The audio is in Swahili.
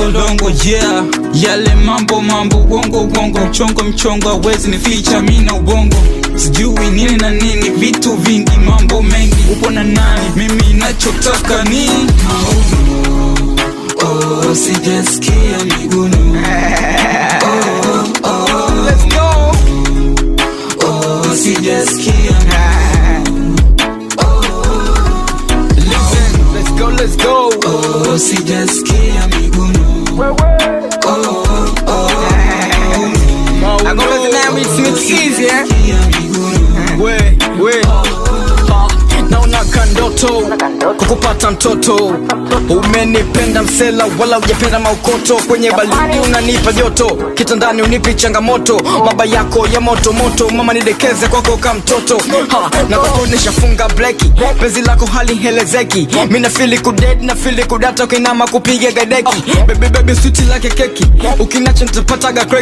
longolongo, yeah. Yale mambo wongo mchongo hawezi nificha mina ubongo. Sijui nini na nini, vitu vingi, mambo mengi. Upo na nani? Mimi nachotaka ni oh, sijasikia miguno. Let's go. Oh, sijasikia. Listen, let's go. Oh, sijasikia miguno. I go let the man read it's easy, eh? We naona kandoto kukupata mtoto. Umenipenda msela wala ujapenda maukoto. Kwenye balidi unanipa joto, kitandani unipi changamoto. Maba yako ya moto moto, mama nidekeze kwako kama mtoto. Na kwako nishafunga bleki, penzi lako hali helezeki. Mina fili kuded na fili kudata, ukinama kupiga gadeki. Baby sweet like keki, ukinacha nitapataga crack.